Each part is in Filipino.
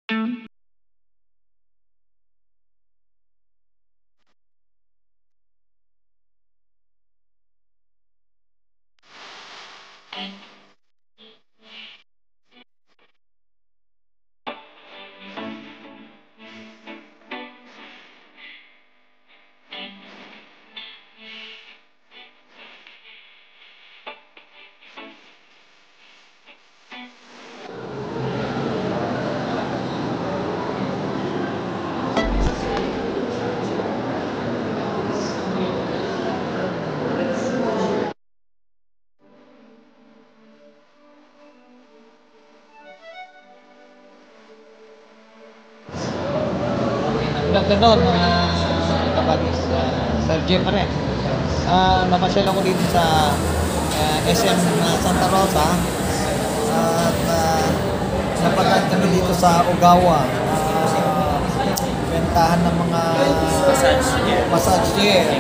Good afternoon, kabagis, Sir Jim pa rin. Napasyal ako dito sa SM Santa Rosa at napadaan kami dito sa Ogawa. Bentahan ng mga massage chair.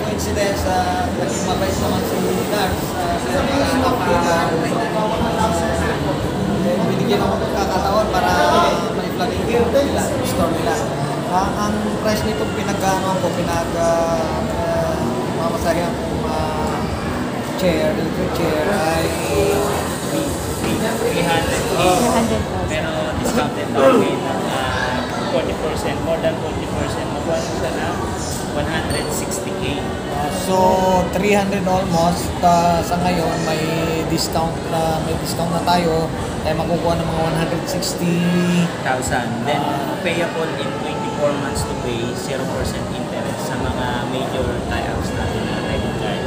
Coincidence, naging mabait naman si Lars. Binigyan ako ng pagkakataon para ma-vlog yung store nila. Ang price nito mamasahe akong chair, electric chair ay 300. Pero discounted namin ng 40%, more than 40%, makuha siya na 160K. So 300 almost. Sa ngayon may discount na tayo. Tayo makukuha ng mga 160,000. Then payable in 24 months to pay, 0% interest sa mga major tie-ups natin na credit card.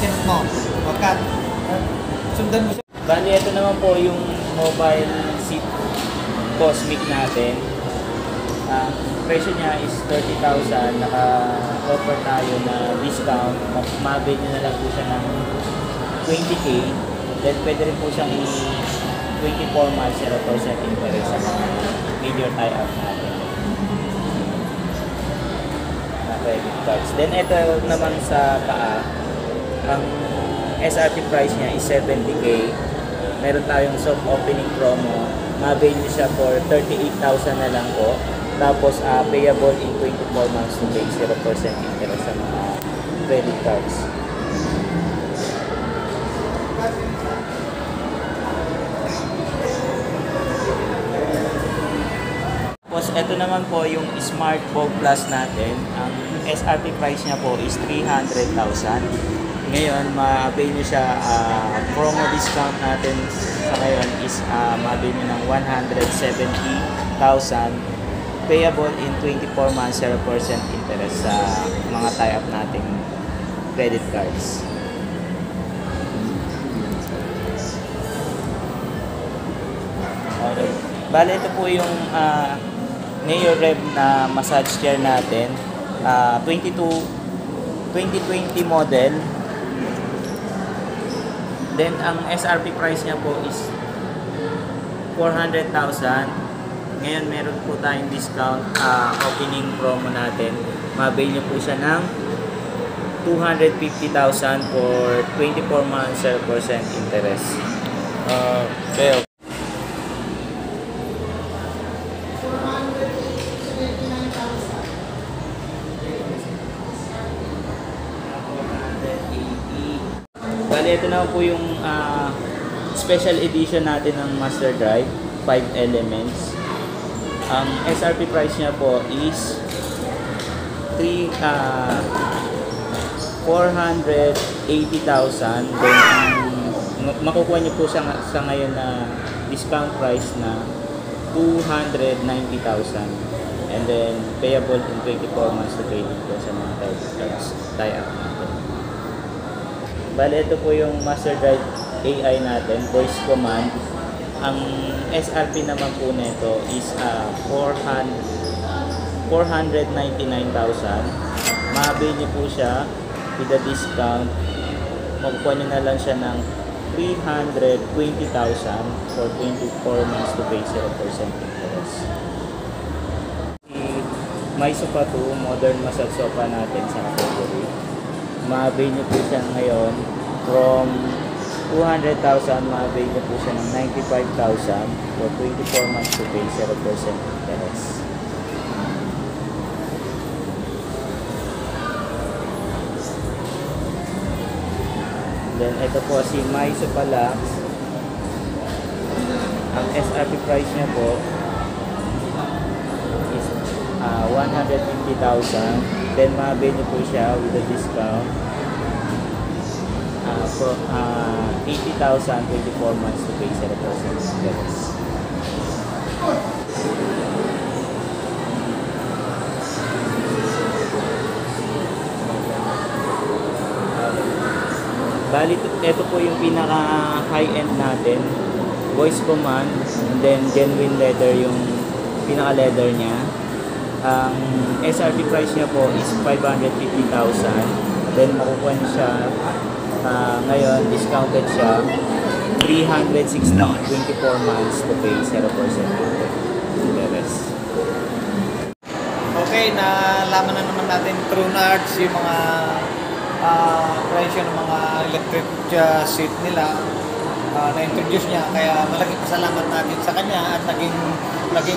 Tinat mo, wakat. Sundan mo siya. Bali, ito naman po yung mobile seat Cosmic natin. Presyo niya is 30,000. Naka-offer tayo na discount. Mabili nyo na lang po siya ng 20K. Then pwede rin po siyang 24 months 0% interest sa mga major tie-up natin na credit cards. Then ito naman sa paa, ang SRP price niya is 70K. Meron tayong soft opening promo. Mabili niyo siya for 38,000 na lang po. Tapos payable in 24 months to pay 0% interest sa mga credit cards. Tapos ito naman po yung Smart Vogue Plus natin. Ang SRP price niya po is 300,000. Ngayon, ma-avail nyo siya, promo discount natin sa ngayon is ma-avail nyo ng 170,000, payable in 24 months 0% interest sa mga tie-up nating credit cards. Okay. Bale, ito po yung Neo Rev na massage chair natin, 2020 model. Then, ang SRP price niya po is 400,000. Ngayon, meron po tayong discount opening promo natin. Mabail niyo po siya ng 250,000 for 24 months 0% interest. Okay. Bali, ito na po yung special edition natin ng Master Drive 5 elements. Ang SRP price niya po is 480,000. Then makukuha niyo po sa ngayon na discount price na 290,000. And then payable in 24 months to pay po sa mga tie-up natin. Bale, ito po yung Master Drive AI natin, voice command. Ang SRP naman po nito is 499,000. Mahabili niyo po siya with the discount. Makukuha niyo na lang siya ng 320,000 for 24 months to pay 0% interest. May sofa 2, modern massage sofa natin sa category. Mahabili niyo po siya ngayon from 200,000, ma-avail niyo po siya ng 95,000 for 24 months to pay 0% interest. Then ito po si Maiso Palax. Ang SRP price niya po is 150,000. Then ma-avail niyo po siya with a discount for 80,000, 24 months to pay 0% interest. Bali, ito po yung pinaka high-end natin. Voice command, and then genuine leather yung pinaka leather niya. Ang SRP price niya po is 550,000. Then makukuha niya siya ngayon, discounted siya 360, 24 months to pay 0% interest. Okay, nalaman na naman natin through Nards yung mga presyo ng mga electric seat nila. Na-introduce niya, kaya malaking pasalamat natin sa kanya at naging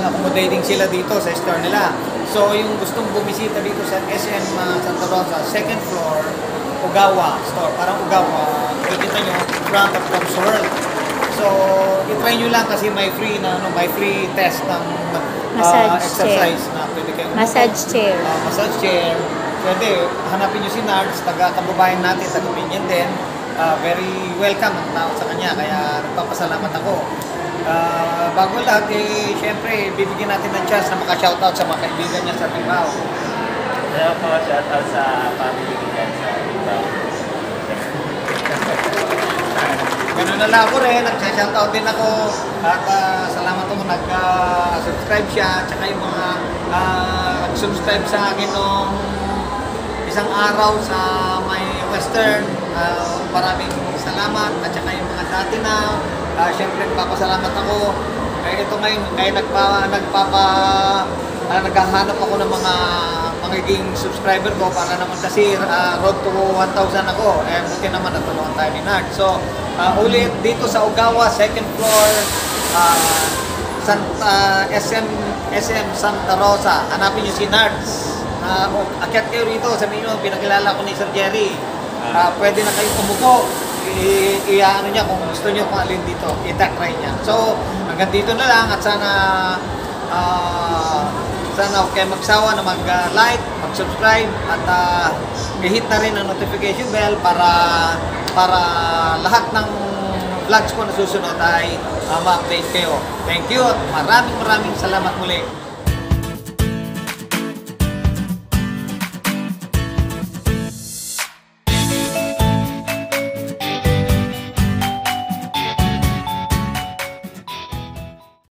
accommodating sila dito sa store nila. So yung gustong bumisita dito sa SM Santa Rosa, second floor, Ogawa store, parang Ogawa, kita nyo, front of Tom's World. So i-try nyo lang kasi may free test ng exercise chair. na pwede kayong Massage chair. Massage chair. Pwede, hanapin nyo si Nards, taga-kababayan natin, taga-Pinyan din. Very welcome ang tao sa kanya, kaya nagpapasalamat ako. Bago lahat, syempre, bibigyan natin ng chance na maka-shoutout sa mga kaibigan niya sa Libao. Kaya po, shoutout sa family ko dyan sa Libao. Ganun na lang ako rin, nag-shoutout din ako. At salamat ako, nag-subscribe siya, tsaka yung mga nag-subscribe sa akin nung isang araw sa may Western. Maraming salamat, at saka yung mga dati na syempre nagpapasalamat ako. Ito ngayon, kaya naghahanap ako ng mga magiging subscriber ko para naman kasi road to 1,000 ako. Buti naman natulungan tayo ni Nard. So ulit dito sa Ogawa, second floor, SM Santa Rosa. Hanapin niyo si Nards. Akyat kayo rito, sabihin nyo, pinakilala ko ni Sir Jerry. Pwede na kayo umupo. Ano niya, kung gusto niyo kung alin dito, itakry niya. So, hanggang dito na lang at sana huwag kayo magsawa na mag-like, mag-subscribe at i-hit na rin ang notification bell para lahat ng vlogs ko na susunod ay ma-update kayo. Thank you at maraming salamat muli.